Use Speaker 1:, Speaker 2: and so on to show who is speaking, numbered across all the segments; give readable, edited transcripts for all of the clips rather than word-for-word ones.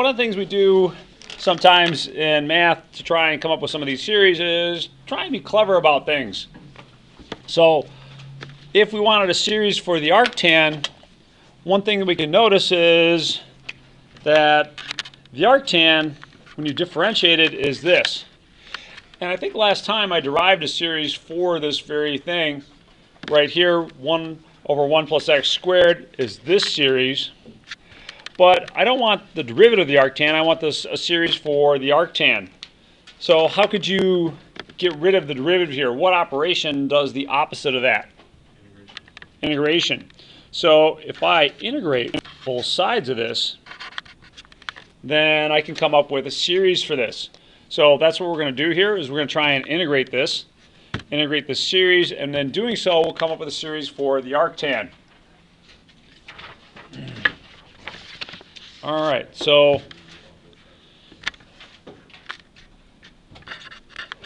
Speaker 1: One of the things we do sometimes in math to try and come up with some of these series is try and be clever about things. So if we wanted a series for the arctan, one thing that we can notice is that the arctan, when you differentiate it, is this. And I think last time I derived a series for this very thing. Right here, 1 over 1 plus x squared is this series. But I don't want the derivative of the arctan, I want this a series for the arctan. So how could you get rid of the derivative here? What operation does the opposite of that? Integration. So if I integrate both sides of this, then I can come up with a series for this. So that's what we're going to do here, is we're going to try and integrate this series, and then doing so we'll come up with a series for the arctan. Alright, so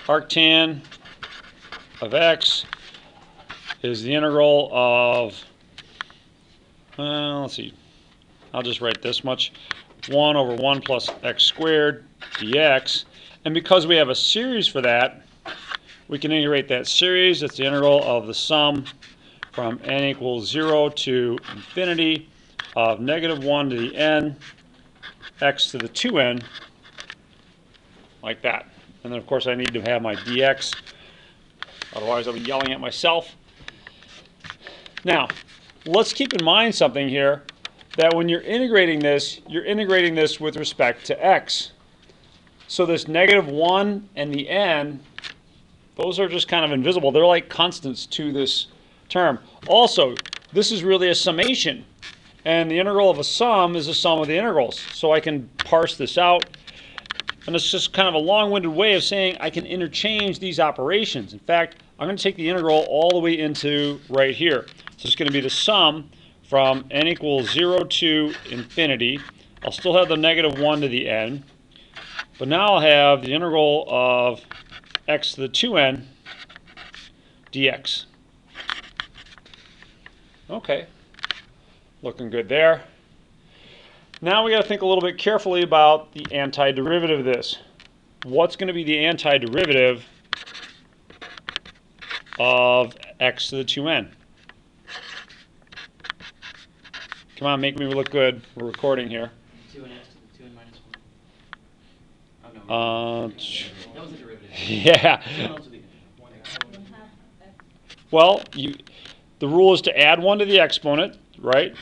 Speaker 1: arctan of x is the integral of, let's see, I'll just write this much, 1 over 1 plus x squared dx. And because we have a series for that, we can integrate that series. It's the integral of the sum from n equals 0 to infinity of negative 1 to the n, x to the 2n, like that. And then of course I need to have my dx, otherwise I'll be yelling at myself. Now, let's keep in mind something here, that when you're integrating this with respect to x. So this negative 1 and the n, those are just kind of invisible. They're like constants to this term. Also, this is really a summation. And the integral of a sum is the sum of the integrals. So I can parse this out. And it's just kind of a long-winded way of saying I can interchange these operations. In fact, I'm going to take the integral all the way into right here. So it's going to be the sum from n equals 0 to infinity. I'll still have the negative 1 to the n. But now I'll have the integral of x to the 2n dx. Okay. Looking good there. Now we got to think a little bit carefully about the antiderivative of this. What's going to be the antiderivative of x to the 2n? Come on, make me look good. We're recording here.
Speaker 2: 2n x to the 2n minus 1. Oh, no. That was a derivative.
Speaker 1: Yeah. Well, the rule is to add 1 to the exponent, right?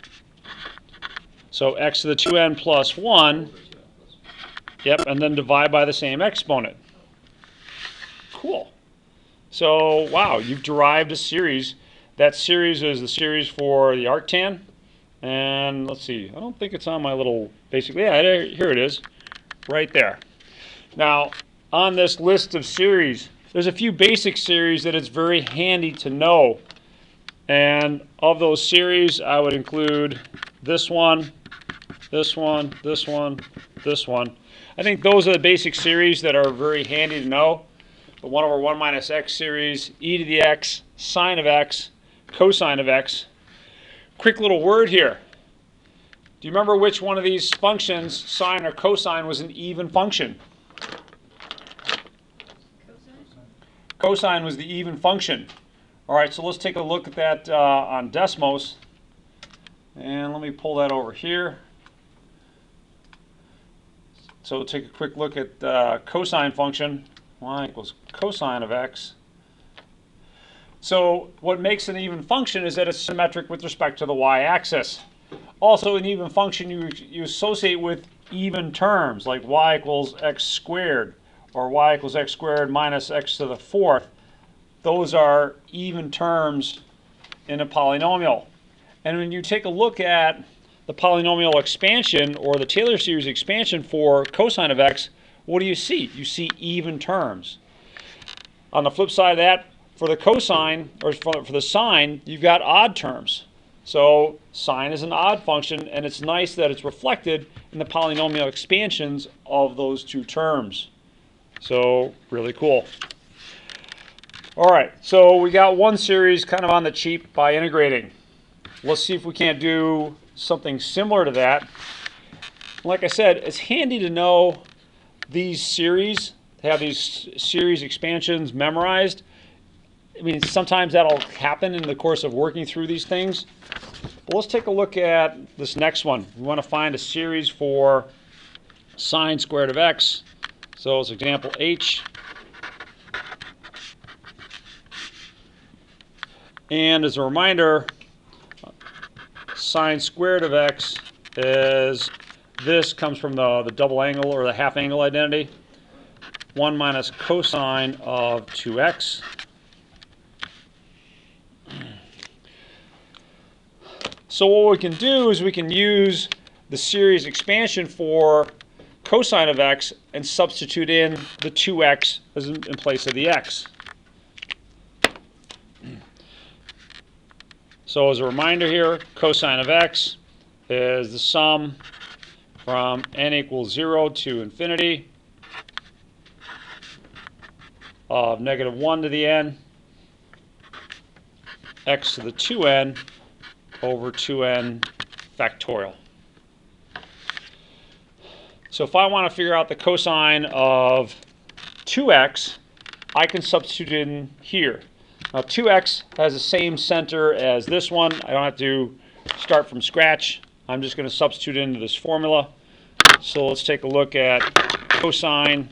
Speaker 1: So x to the 2n plus 1, yep, and then divide by the same exponent. Cool. So, wow, you've derived a series. That series is the series for the arctan. And let's see, I don't think it's on my little basic, yeah, here it is, right there. Now, on this list of series, there's a few basic series that it's very handy to know. And of those series, I would include this one, this one, this one, this one. I think those are the basic series that are very handy to know. The 1 over 1 minus x series, e to the x, sine of x, cosine of x. Quick little word here. Do you remember which one of these functions, sine or cosine, was an even function? Cosine was the even function. All right, so let's take a look at that on Desmos. And let me pull that over here. So we'll take a quick look at cosine function. Y equals cosine of x. So what makes an even function is that it's symmetric with respect to the y-axis. Also, an even function you associate with even terms, like y equals x squared, or y equals x squared minus x to the 4th. Those are even terms in a polynomial. And when you take a look at the polynomial expansion, or the Taylor series expansion for cosine of x, what do you see? You see even terms. On the flip side of that, for the cosine, or for the sine, you've got odd terms. So sine is an odd function, and it's nice that it's reflected in the polynomial expansions of those two terms. So really cool. All right, so we got one series kind of on the cheap by integrating. Let's see if we can't do something similar to that Like I said, it's handy to know these series, to have these series expansions memorized. I mean, sometimes that'll happen in the course of working through these things. But let's take a look at this next one. We want to find a series for sine squared of x. So as example h. And as a reminder, sine squared of x is, this comes from the double angle or the half angle identity. 1 minus cosine of 2x. So what we can do is we can use the series expansion for cosine of x and substitute in the 2x as in place of the x. So as a reminder here, cosine of x is the sum from n equals 0 to infinity of negative 1 to the n, x to the 2n over 2n factorial. So if I want to figure out the cosine of 2x, I can substitute in here. Now 2x has the same center as this one. I don't have to start from scratch. I'm just going to substitute into this formula. So let's take a look at cosine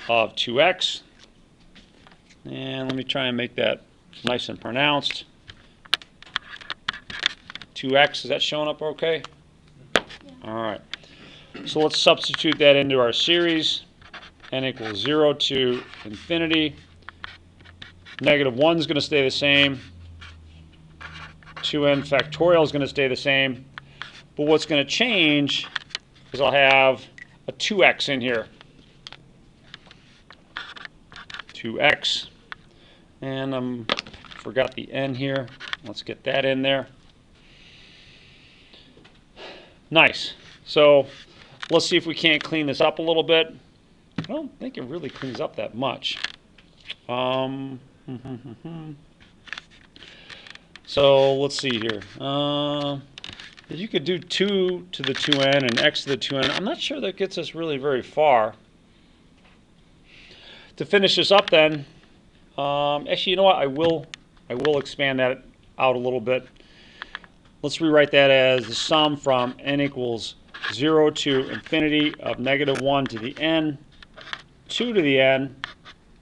Speaker 1: of 2x. And let me try and make that nice and pronounced. 2x, is that showing up okay? Yeah. All right. So let's substitute that into our series. N equals 0 to infinity. Negative 1 is going to stay the same. 2n factorial is going to stay the same. But what's going to change is I'll have a 2x in here. 2x. And I forgot the n here. Let's get that in there. Nice. So let's see if we can't clean this up a little bit. I don't think it really cleans up that much. So let's see here. You could do 2 to the 2n and x to the 2n. I'm not sure that gets us really very far. To finish this up then, actually, you know what? I will expand that out a little bit. Let's rewrite that as the sum from n equals 0 to infinity of negative 1 to the n, 2 to the n,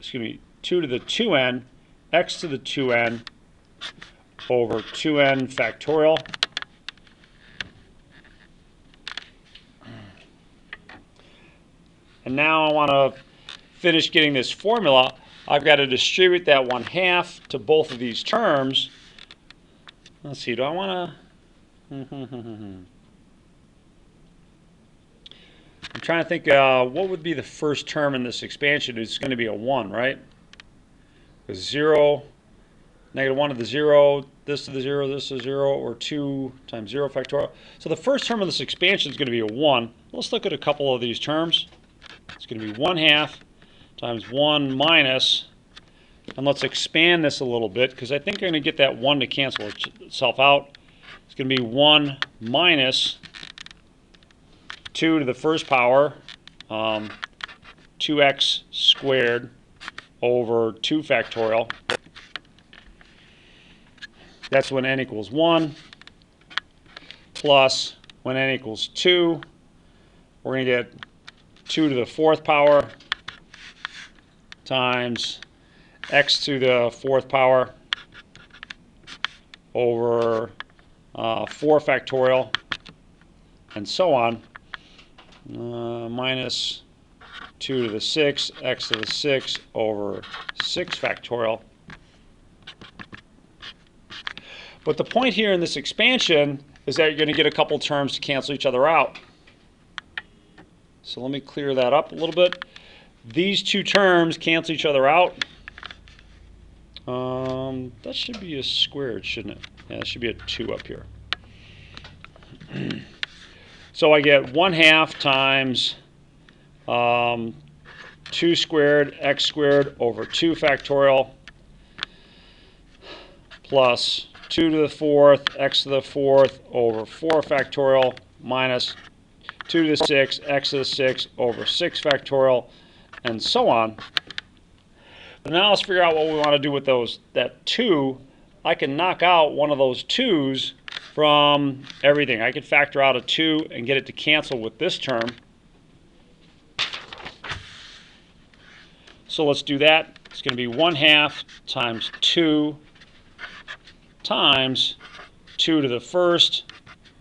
Speaker 1: 2 to the 2n, x to the 2n over 2n factorial. And now I want to finish getting this formula. I've got to distribute that 1/2 to both of these terms. Let's see, do I want to... I'm trying to think what would be the first term in this expansion. It's going to be a 1, right? Because 0, negative 1 to the 0, this to the 0, this to the 0, or 2 times 0 factorial. So the first term of this expansion is going to be a 1. Let's look at a couple of these terms. It's going to be 1/2 times 1 minus, and let's expand this a little bit because I think I'm going to get that 1 to cancel itself out. It's going to be 1 minus 2 to the first power, 2x squared over 2 factorial. That's when n equals 1, plus when n equals 2, we're going to get 2 to the 4th power times x to the 4th power over 4 factorial, and so on, minus 2 to the 6, x to the 6 over 6 factorial. But the point here in this expansion is that you're going to get a couple terms to cancel each other out. So let me clear that up a little bit. These two terms cancel each other out. That should be a squared, shouldn't it? Yeah, it should be a 2 up here. So I get 1/2 times 2 squared x squared over 2 factorial plus 2 to the 4th x to the 4th over 4 factorial minus 2 to the 6 x to the 6 over 6 factorial, and so on. But now let's figure out what we want to do with that 2. I can knock out one of those 2's from everything. I could factor out a 2 and get it to cancel with this term. So let's do that. It's going to be 1/2 times 2 times 2 to the first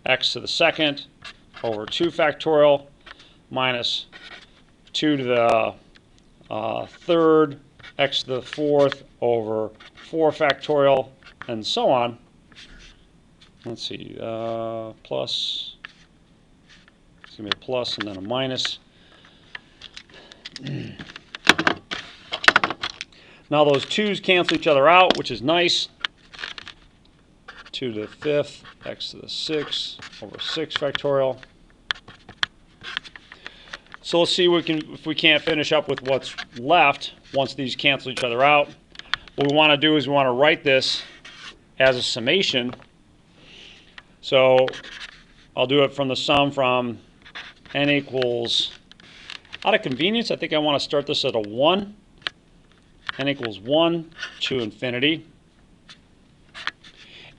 Speaker 1: x to the second over 2 factorial minus 2 to the third x to the fourth over 4 factorial, and so on. Let's see, plus, it's going to be a plus and then a minus. Now those 2's cancel each other out, which is nice. 2 to the 5th, x to the 6 over 6 factorial. So let's see if we can't finish up with what's left once these cancel each other out. What we want to do is we want to write this as a summation. So I'll do it from the sum from n equals, out of convenience, I think I want to start this at a 1. n equals 1 to infinity.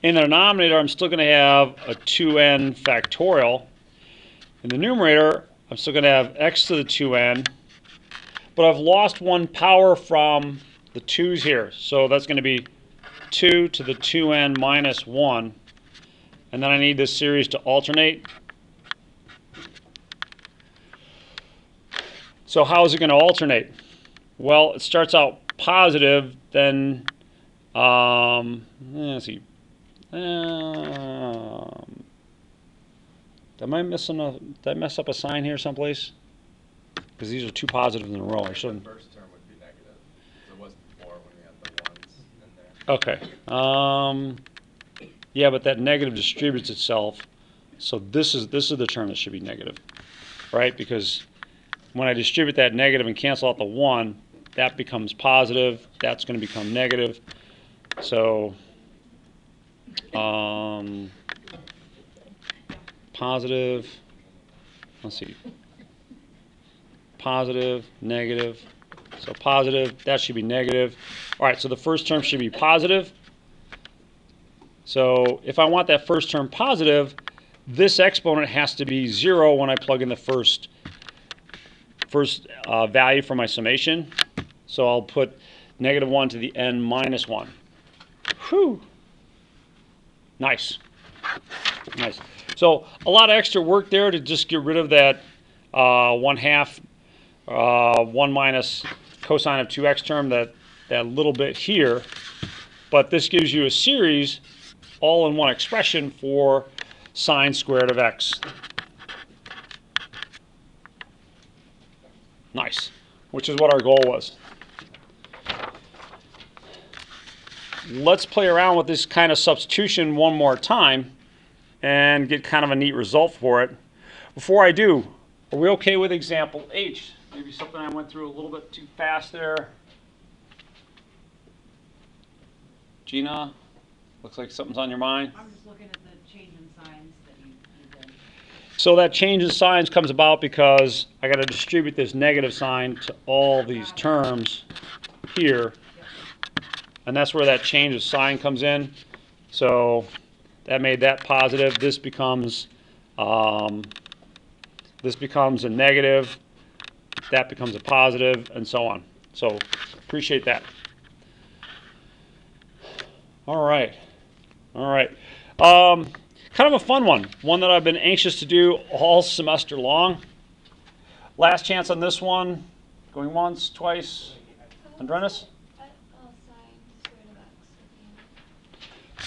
Speaker 1: In the denominator, I'm still going to have a 2n factorial. In the numerator, I'm still going to have x to the 2n. But I've lost one power from the 2's here. So that's going to be 2 to the 2n minus 1. And then I need this series to alternate. So how is it going to alternate? Well, it starts out positive, then, let's see. Did I mess up a sign here someplace? Because these are two positives in a row. I shouldn't.
Speaker 3: The first term would be negative. It was before when we had the 1's in there.
Speaker 1: Okay. Yeah, but that negative distributes itself. So this is the term that should be negative, right? Because when I distribute that negative and cancel out the 1, that becomes positive. That's going to become negative. So positive, let's see, positive, negative. So positive, that should be negative. All right, so the first term should be positive. So if I want that first term positive, this exponent has to be 0 when I plug in the first value for my summation. So I'll put negative 1 to the n minus 1. Whew. Nice. Nice. So a lot of extra work there to just get rid of that 1/2 1 minus cosine of 2x term, that little bit here. But this gives you a series all in one expression for sine squared of x. Nice. Which is what our goal was. Let's play around with this kind of substitution one more time and get kind of a neat result for it. Before I do, are we okay with example H? Maybe something I went through a little bit too fast there. Gina, looks like something's on your mind.
Speaker 4: I'm just looking at the change in signs that you did.
Speaker 1: So that change in signs comes about because I got to distribute this negative sign to all these terms here. And that's where that change of sign comes in. So that made that positive. This becomes a negative. That becomes a positive, and so on. So appreciate that. All right. All right. Kind of a fun one. One that I've been anxious to do all semester long. Last chance on this one. Going once, twice. Andrenas?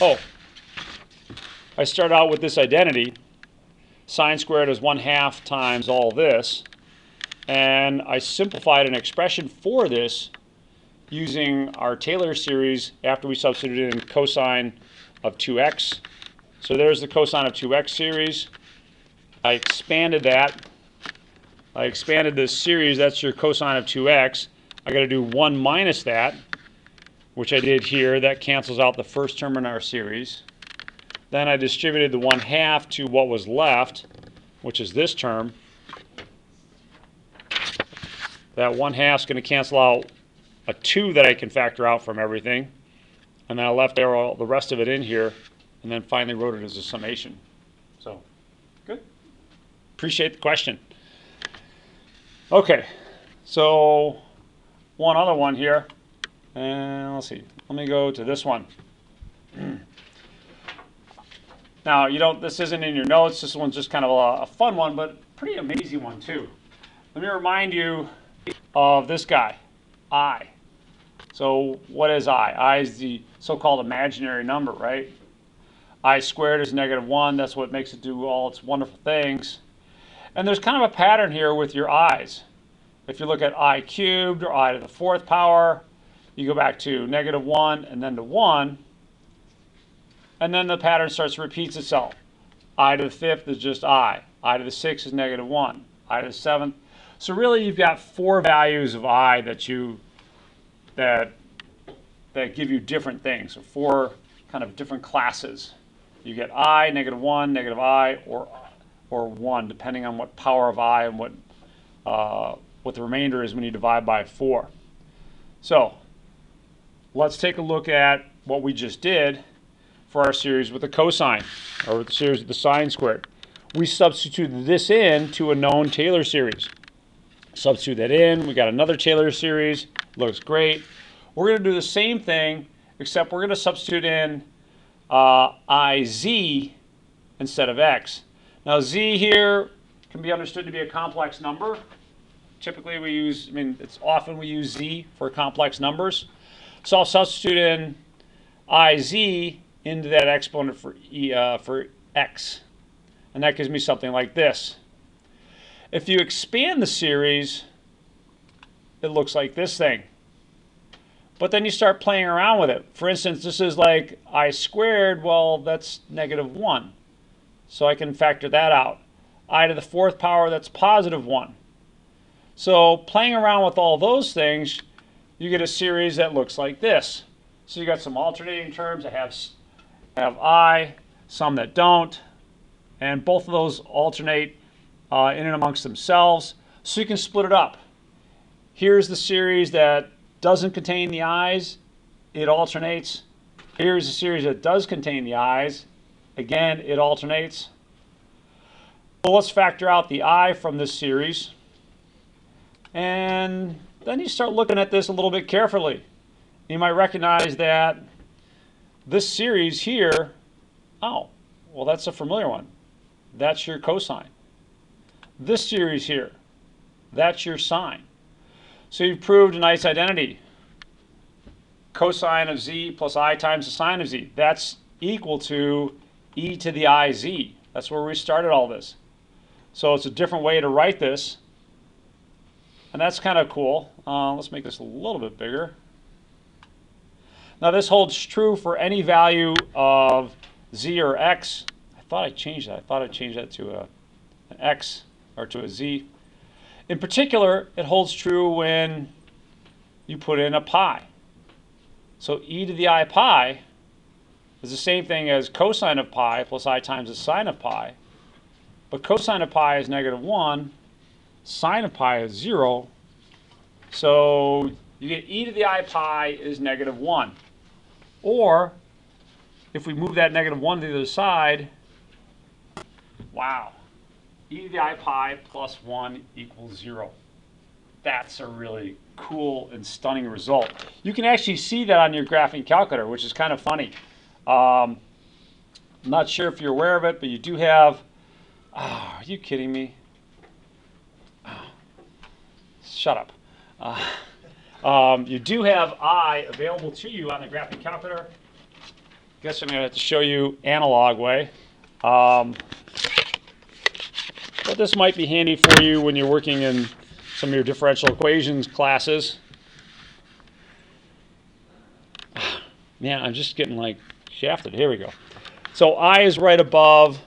Speaker 1: Oh, I start out with this identity. Sine squared is 1/2 times all this. And I simplified an expression for this using our Taylor series after we substituted in cosine of 2x. So there's the cosine of 2x series. I expanded that. I expanded this series. That's your cosine of 2x. I got to do 1 minus that, which I did here. That cancels out the first term in our series. Then I distributed the 1/2 to what was left. which is this term, that 1/2 is going to cancel out a 2 that I can factor out from everything. And then I left all the rest of it in here, and then finally wrote it as a summation. So, good. Appreciate the question. Okay, so one other one here. And let's see. Let me go to this one. Now, this isn't in your notes. This one's just kind of a fun one, but pretty amazing one too. Let me remind you of this guy, I. So what is I? I is the so-called imaginary number, right? I squared is -1. That's what makes it do all its wonderful things. And there's kind of a pattern here with your i's. If you look at I cubed or I to the 4th power, you go back to -1 and then to 1. And then the pattern repeats itself. I to the 5th is just I. I to the 6th is -1. I to the 7th. So really you've got 4 values of I that give you different things, or 4 kind of different classes. You get I, -1, -I, or 1, depending on what power of I and what the remainder is when you divide by 4. So let's take a look at what we just did for our series with the cosine, or with the series with the sine squared. We substituted this in to a known Taylor series. Substitute that in, we got another Taylor series, looks great. We're going to do the same thing, except we're going to substitute in IZ instead of X. Now Z here can be understood to be a complex number. Typically we use, it's often we use Z for complex numbers. So I'll substitute in IZ into that exponent for X. And that gives me something like this. If you expand the series, it looks like this thing. But then you start playing around with it. For instance, this is like I squared, well, that's -1. So I can factor that out. I to the 4th power, that's +1. So playing around with all those things, you get a series that looks like this. So you got some alternating terms that have I, some that don't, and both of those alternate in and amongst themselves. So you can split it up. Here's the series that doesn't contain the i's, it alternates. Here's a series that does contain the i's, again, it alternates. Well, let's factor out the I from this series. And then you start looking at this a little bit carefully. You might recognize that this series here, oh, well, that's a familiar one. That's your cosine. This series here, that's your sine. So you've proved a nice identity. Cosine of z plus I times the sine of z. That's equal to e to the iz. That's where we started all this. So it's a different way to write this. And that's kind of cool. Let's make this a little bit bigger. Now this holds true for any value of z or x. I thought I changed that. I thought I changed that to an x or to a z. In particular, it holds true when you put in a pi. So e to the I pi is the same thing as cosine of pi plus I times the sine of pi. But cosine of pi is -1, sine of pi is 0. So you get e to the I pi is -1. Or if we move that -1 to the other side, wow, e to the I pi plus 1 equals 0. That's a really cool and stunning result. You can actually see that on your graphing calculator, which is kind of funny. I'm not sure if you're aware of it, but you do have, oh, are you kidding me? Oh, shut up. You do have I available to you on the graphing calculator. Guess I'm going to have to show you analog way. But this might be handy for you when you're working in some of your differential equations classes. Man, I'm just getting like shafted. Here we go. So I is right above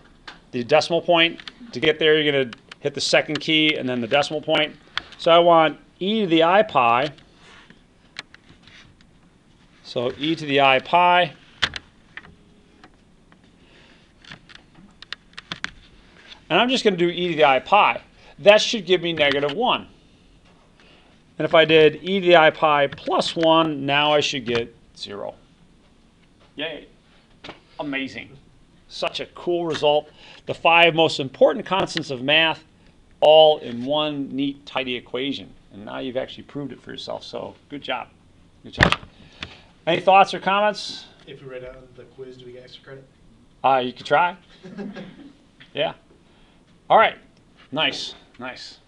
Speaker 1: the decimal point. To get there, you're going to hit the second key and then the decimal point. So I want e to the I pi. So e to the I pi. And I'm just going to do e to the I pi. That should give me -1. And if I did e to the I pi plus 1, now I should get 0. Yay. Amazing. Such a cool result. The 5 most important constants of math all in one neat, tidy equation. And now you've actually proved it for yourself. So good job. Good job. Any thoughts or comments?
Speaker 5: If we write out the quiz, do we get extra credit?
Speaker 1: You could try. Yeah. All right. Nice. Nice.